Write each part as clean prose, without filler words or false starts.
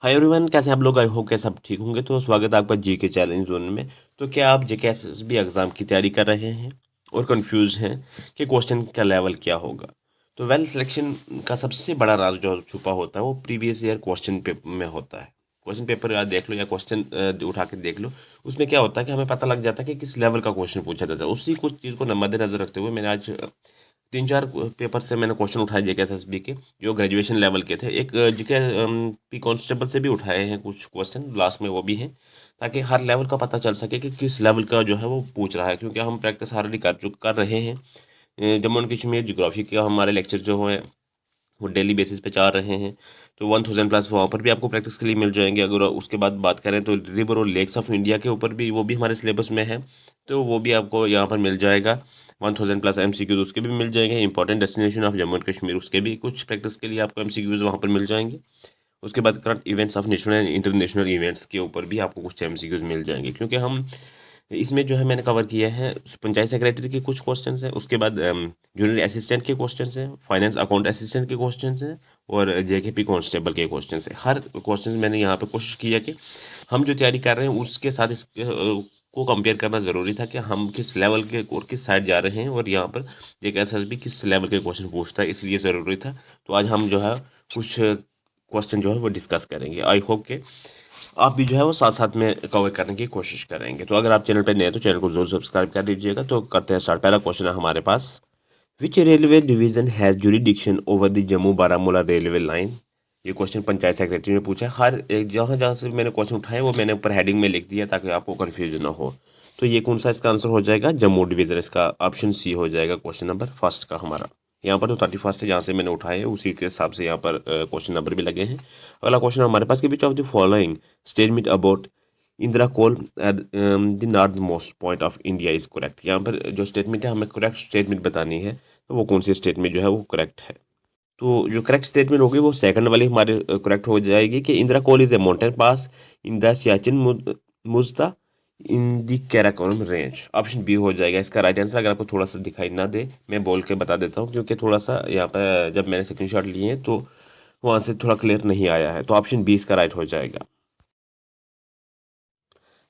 Hi everyone, कैसे आप लोग? आई होप के सब ठीक होंगे। तो स्वागत है आपका जी के चैलेंज जोन में। तो क्या आप जेके एसएसबी एग्ज़ाम की तैयारी कर रहे हैं और कंफ्यूज हैं कि क्वेश्चन का लेवल क्या होगा? तो वेल सिलेक्शन का सबसे बड़ा राज जो छुपा होता है वो प्रीवियस ईयर क्वेश्चन पेपर में होता है। क्वेश्चन पेपर या देख लो या क्वेश्चन उठा के देख लो। उसमें क्या होता है कि हमें पता लग जाता है कि किस लेवल का क्वेश्चन पूछा जाता है। उसी कुछ चीज़ को मद्देनजर रखते हुए मैंने आज तीन चार पेपर से मैंने क्वेश्चन उठाए जेके एसएसबी के, जो ग्रेजुएशन लेवल के थे। एक जेके पी कांस्टेबल से भी उठाए हैं कुछ क्वेश्चन, लास्ट में वो भी हैं, ताकि हर लेवल का पता चल सके कि किस लेवल का जो है वो पूछ रहा है। क्योंकि हम प्रैक्टिस ऑलरेडी कर रहे हैं। जम्मू एंड कश्मीर ज्योग्राफी के हमारे लेक्चर जो हैं वो डेली बेसिस पे चाह रहे हैं। तो 1000 प्लस वहाँ पर भी आपको प्रैक्टिस के लिए मिल जाएंगे। अगर उसके बाद बात करें तो रिवर और लेक्स ऑफ इंडिया के ऊपर भी, वो भी हमारे सिलेबस में है, तो वो भी आपको यहाँ पर मिल जाएगा। 1000 प्लस एमसीक्यूज उसके भी मिल जाएंगे। Important destination of Jammu and Kashmir, उसके भी कुछ प्रैक्टिस के लिए आपको एमसीक्यूज वहाँ पर मिल जाएंगे। उसके बाद current events of national and international events के ऊपर भी आपको कुछ एमसीक्यूज मिल जाएंगे। क्योंकि हम इसमें जो है मैंने कवर किया है पंचायत सेक्रेटरी के कुछ क्वेश्चंस हैं, उसके बाद जूनियर असिस्टेंट के क्वेश्चंस हैं, फाइनेंस अकाउंट असिस्टेंट के क्वेश्चंस हैं, और जेकेपी कांस्टेबल के क्वेश्चंस हैं। हर क्वेश्चन मैंने यहाँ पे कोशिश की है कि हम जो तैयारी कर रहे हैं उसके साथ इसके को कंपेयर करना ज़रूरी था कि हम किस लेवल के और किस साइड जा रहे हैं, और यहाँ पर एक एसएसबी किस लेवल के क्वेश्चन पूछता है, इसलिए ज़रूरी था। तो आज हम जो है कुछ क्वेश्चन जो है वो डिस्कस करेंगे। आई होप के आप भी जो है वो साथ साथ में कवर करने की कोशिश करेंगे। तो अगर आप चैनल पर नए हैं तो चैनल को जरूर सब्सक्राइब कर दीजिएगा। तो करते हैं स्टार्ट। पहला क्वेश्चन है हमारे पास, which railway division has jurisdiction over the Jammu Baramulla railway line? ये क्वेश्चन पंचायत सेक्रेटरी ने पूछा है। हर एक जहाँ जहाँ से मैंने क्वेश्चन उठाए वो मैंने ऊपर हेडिंग में लिख दिया ताकि आपको कन्फ्यूजन ना हो। तो ये कौन सा इसका आंसर हो जाएगा? जम्मू डिवीजन। इसका ऑप्शन सी हो जाएगा क्वेश्चन नंबर फर्स्ट का हमारा। यहाँ पर तो 31 है, जहाँ से मैंने उठाए हैं उसी के हिसाब से यहाँ पर क्वेश्चन नंबर भी लगे हैं। अगला क्वेश्चन हमारे पास कि which of the following statement about Indira Col at the north most point of India is correct? यहाँ पर जो स्टेटमेंट है हमें करेक्ट स्टेटमेंट बतानी है, तो वो कौन सी स्टेटमेंट जो है वो करेक्ट है? तो जो करेक्ट स्टेटमेंट होगी वो सेकंड वाली हमारे करेक्ट हो जाएगी कि Indira col is a mountain pass in the Siachen Muztagh in the Karakoram range. Option B हो जाएगा इसका राइट आंसर। अगर आपको थोड़ा सा दिखाई ना दे मैं बोल के बता देता हूँ, क्योंकि थोड़ा सा यहाँ पर जब मैंने स्क्रीनशॉट लिए हैं तो वहाँ से थोड़ा क्लियर नहीं आया है। तो ऑप्शन बी इसका राइट हो जाएगा।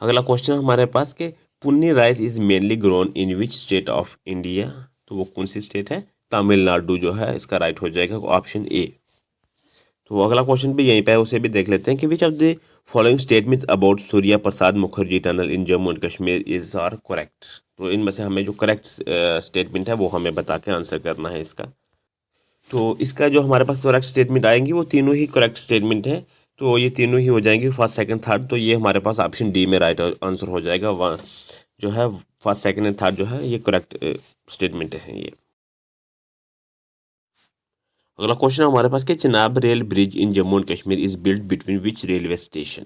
अगला क्वेश्चन हमारे पास के Punni rice is mainly grown in which state of India? तो वो कौन सी स्टेट है? तमिलनाडु जो है इसका राइट हो जाएगा ऑप्शन ए। तो अगला क्वेश्चन भी यहीं पे है, उसे भी देख लेते हैं कि which of the following statement about Surya Prasad Mukherjee tunnel in Jammu and Kashmir is are correct? तो इनमें से हमें जो करेक्ट स्टेटमेंट है वो हमें बता के आंसर करना है इसका। तो इसका जो हमारे पास करेक्ट स्टेटमेंट आएंगी वो तीनों ही करेक्ट स्टेटमेंट है। तो ये तीनों ही हो जाएंगी फर्स्ट सेकंड थर्ड। तो ये हमारे पास ऑप्शन डी में राइट आंसर हो जाएगा। जो है फर्स्ट सेकंड एंड थर्ड जो है ये करेक्ट स्टेटमेंट है ये। अगला क्वेश्चन हमारे पास कि Chenab rail bridge in Jammu and Kashmir is built between which railway station?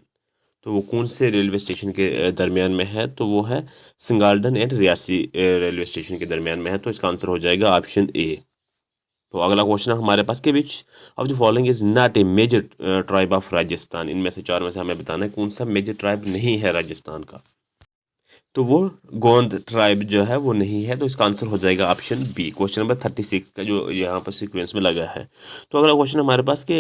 तो वो कौन से रेलवे स्टेशन के दरमियान में है? तो वो है सिंगाल्डन एंड रियासी रेलवे स्टेशन के दरमियान में है। तो इसका आंसर हो जाएगा ऑप्शन ए। तो अगला क्वेश्चन है हमारे पास कि which of the following is not a major tribe of Rajasthan? इनमें से चार में से हमें बताना है कौन सा मेजर ट्राइब नहीं है राजस्थान का। तो वो गोंद ट्राइब जो है वो नहीं है। तो इसका आंसर हो जाएगा ऑप्शन बी। क्वेश्चन नंबर 36 का जो यहाँ पर सीक्वेंस में लगा है। तो अगला क्वेश्चन हमारे पास के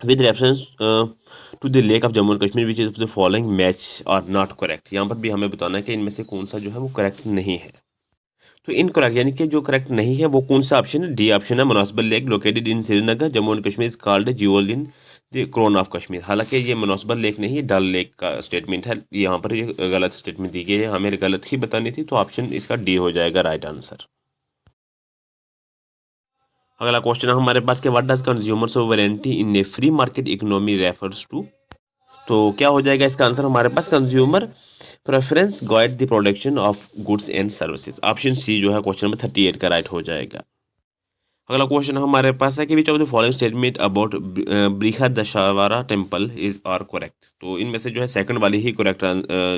with reference to the lake of Jammu and Kashmir which is the following match are not correct? यहाँ पर भी हमें बताना है कि इनमें से कौन सा जो है वो करेक्ट नहीं है। तो इनकरेक्ट यानी कि जो करेक्ट नहीं है वो कौन सा ऑप्शन है? डी ऑप्शन है, Manasbal lake located in Srinagar Jammu and Kashmir is called jewel in the crown of Kashmir. हालांकि ये मुनासिबल लेक नहीं, डल लेक का स्टेटमेंट है। यहाँ पर ये गलत स्टेटमेंट दी गई है, हमें गलत ही बतानी थी। तो ऑप्शन इसका डी हो जाएगा राइट आंसर। अगला क्वेश्चन है हमारे पास कि what does consumer sovereignty in a free market economy refers to? तो क्या हो जाएगा इसका आंसर हमारे पास? Consumer preference guide the production of goods and services. Option C जो है क्वेश्चन नंबर 38 का राइट हो जाएगा। अगला क्वेश्चन हमारे पास है कि which of the following statement about Brihadeeswara temple is are correct? तो इनमें से जो है सेकंड वाली ही करेक्ट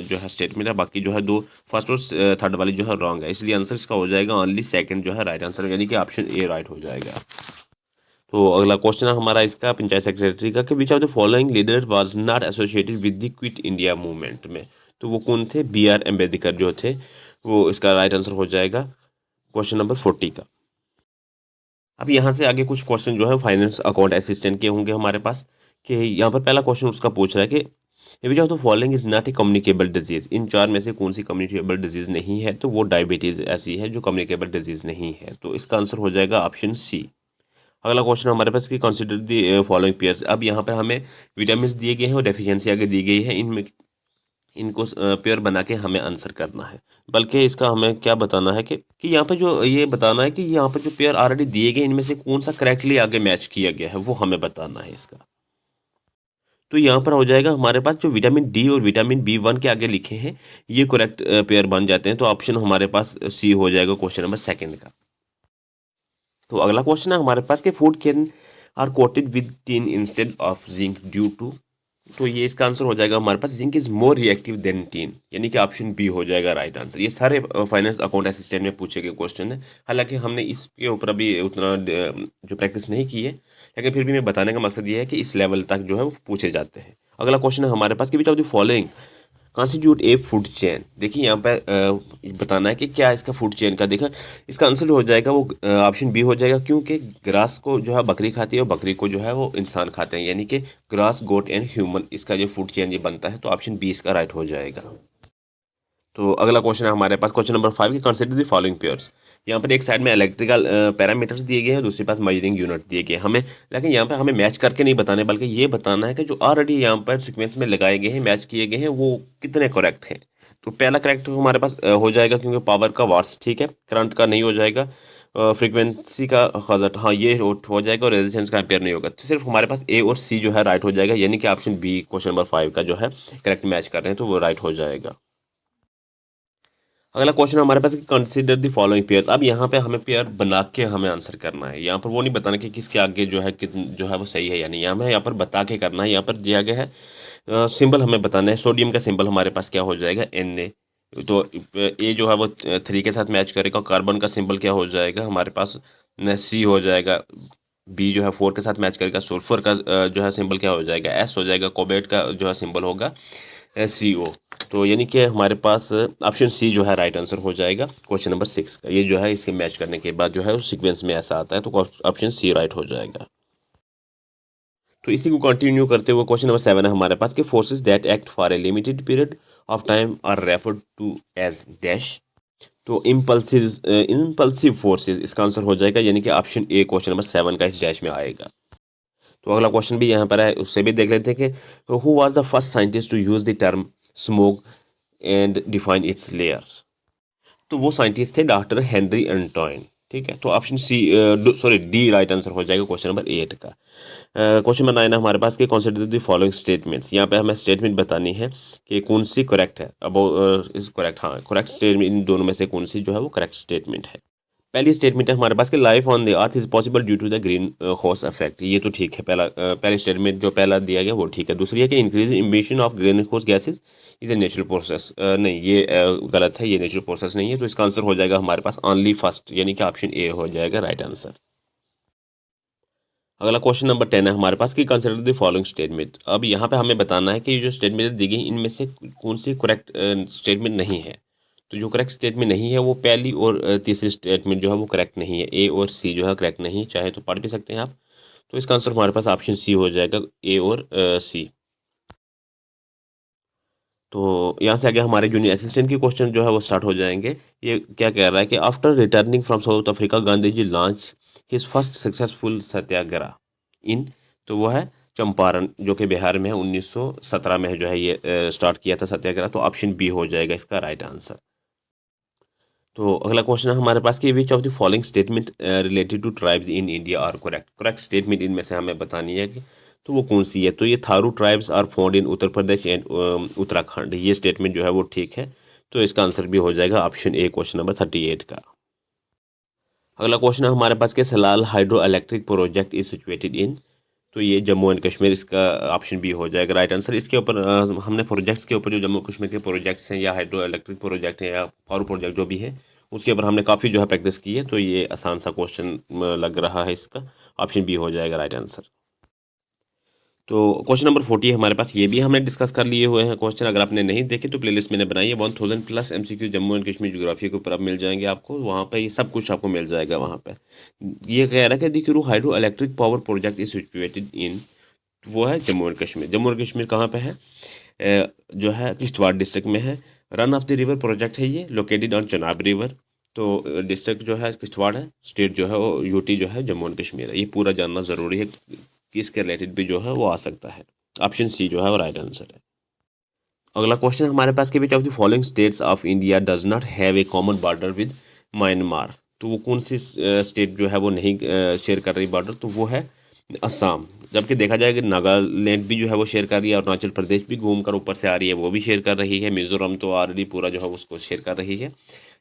जो है स्टेटमेंट है, बाकी जो है दो फर्स्ट और थर्ड वाली जो है रॉन्ग है। इसलिए आंसर इसका हो जाएगा ओनली सेकंड जो है राइट आंसर, यानी कि ऑप्शन ए राइट हो जाएगा। तो अगला क्वेश्चन है हमारा इसका पंचायत सेक्रेटरी का कि which of the following leader was not associated with the quit India movement में? तो वो कौन थे? बी आर अम्बेडकर जो थे, वो इसका राइट आंसर हो जाएगा क्वेश्चन नंबर 40 का। अब यहाँ से आगे कुछ क्वेश्चन जो है फाइनेंस अकाउंट असिस्टेंट के होंगे हमारे पास कि यहाँ पर पहला क्वेश्चन उसका पूछ रहा है कि which of the following is not a communicable disease, इन चार में से कौन सी कम्युनिकेबल डिजीज नहीं है, तो वो डायबिटीज़ ऐसी है जो कम्युनिकेबल डिजीज नहीं है, तो इसका आंसर हो जाएगा ऑप्शन सी। अगला क्वेश्चन हमारे पास कि कंसिडर द फॉलोइंग पेयर्स। अब यहाँ पर हमें विटामिन दिए गए हैं और डेफिशिएंसी आगे दी गई है, इनमें इनको पेयर बना के हमें आंसर करना है। बल्कि इसका हमें क्या बताना है कि यहाँ पे जो ये बताना है कि यहाँ पर जो पेयर ऑलरेडी दिए गए इनमें से कौन सा करेक्टली आगे मैच किया गया है, वो हमें बताना है इसका। तो यहाँ पर हो जाएगा हमारे पास जो विटामिन डी और विटामिन B1 के आगे लिखे हैं ये करेक्ट पेयर बन जाते हैं, तो ऑप्शन हमारे पास सी हो जाएगा क्वेश्चन नंबर सेकंड का। तो अगला क्वेश्चन है हमारे पास कि food can are coated with tin instead of zinc due to, तो ये इसका आंसर हो जाएगा हमारे पास zinc is more reactive than tin, यानी कि ऑप्शन बी हो जाएगा राइट आंसर। ये सारे फाइनेंस अकाउंट असिस्टेंट में पूछे गए क्वेश्चन है, हालांकि हमने इसके ऊपर अभी उतना जो प्रैक्टिस नहीं की है, लेकिन फिर भी मैं बताने का मकसद ये है कि इस लेवल तक जो है वो पूछे जाते हैं। अगला क्वेश्चन है हमारे पास कि which of the following constitute A food chain. देखिए यहाँ पर बताना है कि क्या इसका फूड चेन का, देखा इसका आंसर हो जाएगा वो ऑप्शन बी हो जाएगा, क्योंकि ग्रास को जो है बकरी खाती है और बकरी को जो है वो इंसान खाते हैं, यानी कि ग्रास गोट एंड ह्यूमन, इसका जो फूड चेन ये बनता है, तो ऑप्शन बी इसका राइट हो जाएगा। तो अगला क्वेश्चन है हमारे पास क्वेश्चन नंबर 5 की कंसिडर द फॉलोइंग पेयर्स। यहाँ पर एक साइड में इलेक्ट्रिकल पैरामीटर्स दिए गए हैं, दूसरे पास मेजरिंग यूनिट दिए गए हैं हमें, लेकिन यहाँ पर हमें मैच करके नहीं बताने, बल्कि ये बताना है कि जो ऑलरेडी यहाँ पर सीक्वेंस में लगाए गए हैं, मैच किए गए हैं, वो कितने करेक्ट हैं। तो पहला करेक्ट हमारे पास हो जाएगा, क्योंकि पावर का वाट्स ठीक है, करंट का नहीं हो जाएगा, फ्रीक्वेंसी का हज़र्ट हाँ ये हो जाएगा, और रेजिस्टेंस का एम्पेयर नहीं होगा, तो सिर्फ हमारे पास ए और सी जो है राइट हो जाएगा, यानी कि ऑप्शन बी क्वेश्चन नंबर 5 का जो है करेक्ट मैच कर रहे हैं, तो वो राइट हो जाएगा। अगला क्वेश्चन हमारे पास कंसीडर द फॉलोइंग पेयर। अब यहाँ पे हमें पेयर बना के हमें आंसर करना है, यहाँ पर वो नहीं बताना कि किसके आगे जो है जो है वो सही है या नहीं, हमें यहाँ पर बता के करना है। यहाँ पर दिया गया है सिंबल हमें बताना है, सोडियम का सिंबल हमारे पास क्या हो जाएगा Na, तो ए जो है वो 3 के साथ मैच करेगा, कार्बन का सिंबल क्या हो जाएगा हमारे पास C हो जाएगा, बी जो है 4 के साथ मैच करेगा, सल्फर का जो है सिंबल क्या हो जाएगा S हो जाएगा, कोबेट का जो है सिंबल होगा CO, तो यानी कि हमारे पास ऑप्शन सी जो है राइट आंसर हो जाएगा क्वेश्चन नंबर 6 का। ये जो है इसके मैच करने के बाद जो है उस सीक्वेंस में ऐसा आता है, तो ऑप्शन सी राइट हो जाएगा। तो इसी को कंटिन्यू करते हुए क्वेश्चन नंबर 7 है हमारे पास कि forces that act for a limited period of time are referred to as dash, तो इम्पल्सिव फोर्सेस इसका आंसर हो जाएगा, यानी कि ऑप्शन ए क्वेश्चन नंबर 7 का इस डैश में आएगा। तो अगला क्वेश्चन भी यहाँ पर है, उससे भी देख लेते हैं कि who was the first scientist to use the term smoke and define its layer, तो वो साइंटिस्ट थे डॉक्टर हेनरी एंटोइन, ठीक है, तो option C sorry D right answer हो जाएगा क्वेश्चन नंबर 8 का। क्वेश्चन नंबर 9 हमारे पास कि कंसीडर द फॉलोइंग स्टेटमेंट्स। यहाँ पे हमें स्टेटमेंट बतानी है कि कौन सी करेक्ट है, अब इस करेक्ट हाँ करेक्ट स्टेटमेंट इन दोनों में से कौन सी जो है वो करेक्ट स्टेटमेंट है। पहली स्टेटमेंट है हमारे पास कि life on the earth is possible due to the green house effect, ये तो ठीक है, पहली स्टेटमेंट जो पहला दिया गया वो ठीक है। दूसरी है कि increase emission of green house gases is a natural process, नहीं ये गलत है, ये नेचुरल प्रोसेस नहीं है, तो इसका आंसर हो जाएगा हमारे पास ओनली फर्स्ट, यानी कि ऑप्शन ए हो जाएगा राइट आंसर। अगला क्वेश्चन नंबर 10 है हमारे पास कि कंसिडर द फॉलोइंग स्टेटमेंट। अब यहाँ पे हमें बताना है कि ये जो स्टेटमेंट दी गई इनमें से कौन सी करेक्ट स्टेटमेंट नहीं है, तो जो करेक्ट स्टेटमेंट नहीं है वो पहली और तीसरी स्टेटमेंट जो है वो करेक्ट नहीं है, ए और सी जो है करेक्ट नहीं, चाहे तो पढ़ भी सकते हैं आप, तो इसका आंसर हमारे पास ऑप्शन सी हो जाएगा, ए और सी। तो यहाँ से आगे हमारे जूनियर असिस्टेंट के क्वेश्चन जो है वो स्टार्ट हो जाएंगे। ये क्या कह रहा है कि after returning from South Africa Gandhi ji launch his first successful satyagraha in, तो वो है चंपारण जो कि बिहार में है, 1917 में है जो है ये स्टार्ट किया था सत्याग्रह, तो ऑप्शन बी हो जाएगा इसका राइट आंसर। तो अगला क्वेश्चन है हमारे पास कि which of the following statement related to tribes in India are correct, correct statement इनमें से हमें बतानी है कि तो वो कौन सी है, तो ये Tharu tribes are found in Uttar Pradesh and Uttarakhand, ये स्टेटमेंट जो है वो ठीक है, तो इसका आंसर भी हो जाएगा ऑप्शन ए क्वेश्चन नंबर 38 का। अगला क्वेश्चन है हमारे पास कि Salal hydro electric project is situated इन, तो ये जम्मू एंड कश्मीर, इसका ऑप्शन बी हो जाएगा राइट आंसर। इसके ऊपर हमने प्रोजेक्ट्स के ऊपर जो जम्मू कश्मीर के प्रोजेक्ट्स हैं या हाइड्रो इलेक्ट्रिक प्रोजेक्ट हैं या पावर प्रोजेक्ट जो भी है उसके ऊपर हमने काफ़ी जो है प्रैक्टिस की है, तो ये आसान सा क्वेश्चन लग रहा है, इसका ऑप्शन बी हो जाएगा राइट आंसर। तो क्वेश्चन नंबर 40 हमारे पास, ये भी हमने डिस्कस कर लिए हुए हैं क्वेश्चन, अगर आपने नहीं देखे तो प्लेलिस्ट मैंने बनाई है, 1000+ MCQ Jammu and Kashmir geography के ऊपर आप मिल जाएंगे, आपको वहाँ पे ये सब कुछ आपको मिल जाएगा वहाँ पे। ये कह रहा है कि the hydro electric power project is situated in, वो है जम्मू एंड कश्मीर। जम्मू एंड कश्मीर कहाँ पे है? जो है किश्तवाड़ डिस्ट्रिक्ट में है। Run of the river project है ये, लोकेटेड ऑन चनाब रिवर। तो डिस्ट्रिक्ट जो है किश्तवाड़ है, स्टेट जो है वो यूटी जो है जम्मू एंड कश्मीर है। ये पूरा जानना ज़रूरी है कि इसके रिलेटेड भी जो है वो आ सकता है। ऑप्शन सी जो है वो राइट आंसर है। अगला क्वेश्चन हमारे पास के विच of the following states of India does not have a common border with Myanmar. तो वो कौन सी स्टेट जो है वो नहीं शेयर कर रही बॉर्डर? तो वो है असम। जबकि देखा जाए कि नागालैंड भी जो है वो शेयर कर रही है, अरुणाचल प्रदेश भी घूम कर ऊपर से आ रही है, वो भी शेयर कर रही है, मिजोरम तो ऑलरेडी पूरा जो है उसको शेयर कर रही है।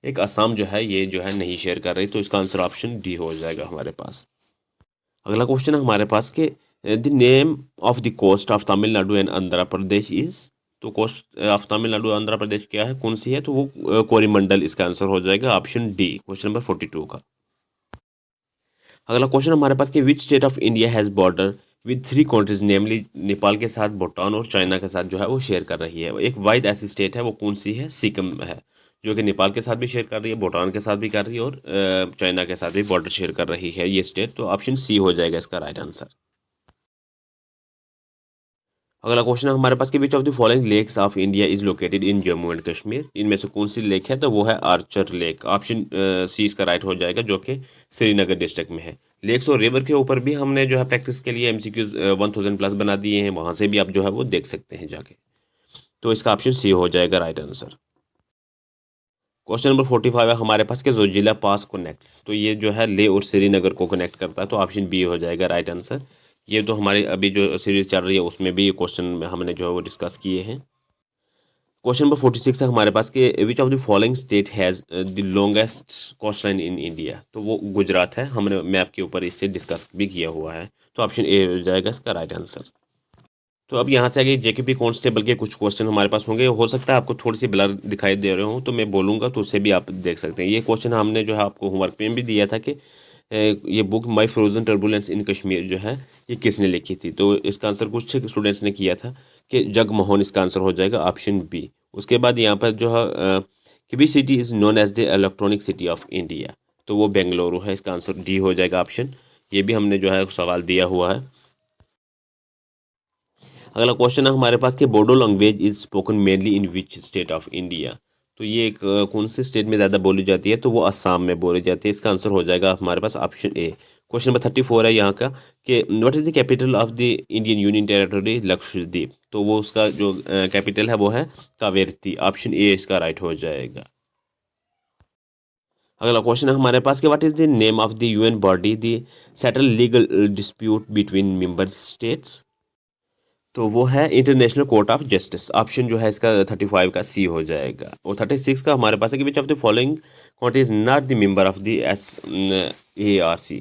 एक असम जो है ये जो है नहीं शेयर कर रही, तो इसका आंसर ऑप्शन डी हो जाएगा हमारे पास। अगला क्वेश्चन है हमारे पास के the name of the coast of Tamil Nadu and Andhra Pradesh is. तो कोस्ट ऑफ तमिलनाडु आंध्र प्रदेश क्या है, कौन सी है? तो वो कोरिमंडल इसका आंसर हो जाएगा, ऑप्शन डी, क्वेश्चन नंबर 42 का। अगला क्वेश्चन हमारे पास कि which state of India has border with three countries, namely Nepal के साथ, भूटान और चाइना के साथ जो है वो शेयर कर रही है। एक वाइड ऐसी स्टेट है, वो कौन सी है? सिक्किम है, जो कि नेपाल के साथ भी शेयर कर रही है, भूटान के साथ भी कर रही है और चाइना के साथ भी बॉर्डर शेयर कर रही है ये स्टेट। तो ऑप्शन सी हो जाएगा इसका राइट आंसर। अगला क्वेश्चन है हमारे पास कि which of the following lakes of India is located in Jammu and Kashmir. इनमें से कौन सी लेक है? तो वो है आर्चर लेक, ऑप्शन सी इसका राइट हो जाएगा, जो कि श्रीनगर डिस्ट्रिक्ट में है। लेक्स और रिवर के ऊपर भी हमने जो है प्रैक्टिस के लिए एमसीक्यूज 1000 प्लस बना दिए हैं, वहाँ से भी आप जो है वो देख सकते हैं जाके। तो इसका ऑप्शन सी हो जाएगा राइट आंसर। क्वेश्चन नंबर 45 है हमारे पास कि जोजिला पास कनेक्ट्स। तो ये जो है ले और श्रीनगर को कनेक्ट करता है, तो ऑप्शन बी हो जाएगा राइट आंसर। ये तो हमारी अभी जो सीरीज चल रही है उसमें भी ये क्वेश्चन हमने जो है वो डिस्कस किए हैं। क्वेश्चन नंबर 46 है हमारे पास कि which of the following state has the longest coast line in India. तो वो गुजरात है, हमने मैप के ऊपर इससे डिस्कस भी किया हुआ है। तो ऑप्शन ए हो जाएगा इसका राइट आंसर। तो अब यहाँ से आगे जेकेपी कांस्टेबल के कुछ क्वेश्चन हमारे पास होंगे। हो सकता है आपको थोड़ी सी ब्लर दिखाई दे रहे हो, तो मैं बोलूँगा तो उससे भी आप देख सकते हैं। ये क्वेश्चन हमने जो है आपको होमवर्क में भी दिया था कि ये बुक माई फ्रोजन टर्बुलेंस इन कश्मीर जो है ये किसने लिखी थी। तो इसका आंसर कुछ स्टूडेंट्स ने किया था कि जगमोहन, इसका आंसर हो जाएगा ऑप्शन बी। उसके बाद यहाँ पर जो है कि which city is known as the electronic city of India. तो वो बेंगलुरु है, इसका आंसर डी हो जाएगा ऑप्शन। ये भी हमने जो है सवाल दिया हुआ है। अगला क्वेश्चन है हमारे पास कि Bodo language is spoken mainly in which state of India. तो ये एक कौन से स्टेट में ज़्यादा बोली जाती है? तो वो असम में बोली जाती है, इसका आंसर हो जाएगा हमारे पास ऑप्शन ए। क्वेश्चन नंबर 34 है यहाँ का कि what is the capital of the Indian union territory Lakshadweep. तो वो उसका जो कैपिटल है वो है कावेरती, ऑप्शन ए इसका राइट हो जाएगा। अगला क्वेश्चन है हमारे पास कि what is the name of the UN body the settle legal dispute between member states. तो वो है international court of justice, option जो है इसका 35 का सी हो जाएगा। और 36 का हमारे पास है कि which of the following country is not the member of the ARC।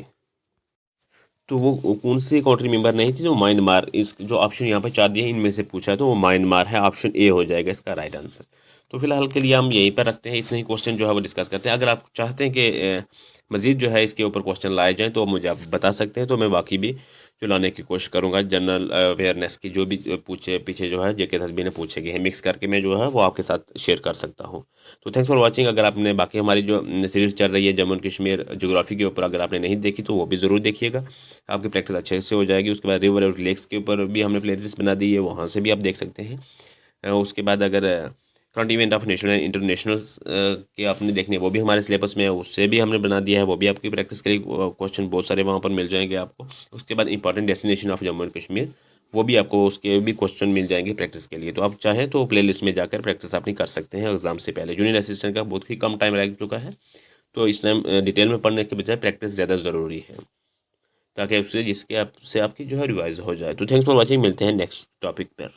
तो वो कौन सी कंट्री मेंबर नहीं थी? जो म्यांमार, इस जो ऑप्शन यहाँ पर चार दिए हैं इनमें से पूछा है, तो वो म्यांमार है, ऑप्शन ए हो जाएगा इसका राइट आंसर। तो फिलहाल के लिए हम यहीं पर रखते हैं, इतने ही क्वेश्चन जो है वो डिस्कस करते हैं। अगर आप चाहते हैं कि मज़ीद जो है इसके ऊपर क्वेश्चन लाए जाएँ तो मुझे आप बता सकते हैं, तो मैं बाकी भी जो लाने की कोशिश करूँगा। जनरल अवेयरनेस की जो भी पूछे पीछे जो है जेके एसएसबी ने पूछे गए हैं, मिक्स करके मैं जो है वो आपके साथ शेयर कर सकता हूँ। तो थैंक्स फॉर वाचिंग। अगर आपने बाकी हमारी जो सीरीज़ चल रही है जम्मू एंड कश्मीर ज्योग्राफी के ऊपर, अगर आपने नहीं देखी तो वो भी ज़रूर देखिएगा, आपकी प्रैक्टिस अच्छे से हो जाएगी। उसके बाद रिवर और लेक्स के ऊपर भी हमने प्लेलिस्ट बना दी है, वहाँ से भी आप देख सकते हैं। उसके बाद अगर current event of national and international के आपने देखने हैं, वो भी हमारे सिलेबस में है, उससे भी हमने बना दिया है, वो भी आपकी प्रैक्टिस के लिए क्वेश्चन बहुत सारे वहाँ पर मिल जाएंगे आपको। उसके बाद important destination of Jammu and Kashmir, वो भी आपको उसके भी क्वेश्चन मिल जाएंगे प्रैक्टिस के लिए। तो आप चाहें तो प्लेलिस्ट में जाकर प्रैक्टिस अपनी कर सकते हैं एग्जाम से पहले। जूनियर असिस्टेंट का बहुत ही कम टाइम रह चुका है, तो इस टाइम डिटेल में पढ़ने के बजाय प्रैक्टिस ज़्यादा ज़रूरी है, ताकि उससे जिसके आपसे आपकी जो है रिवाइज हो जाए। तो थैंक्स फॉर वॉचिंग, मिलते हैं नेक्स्ट टॉपिक पर।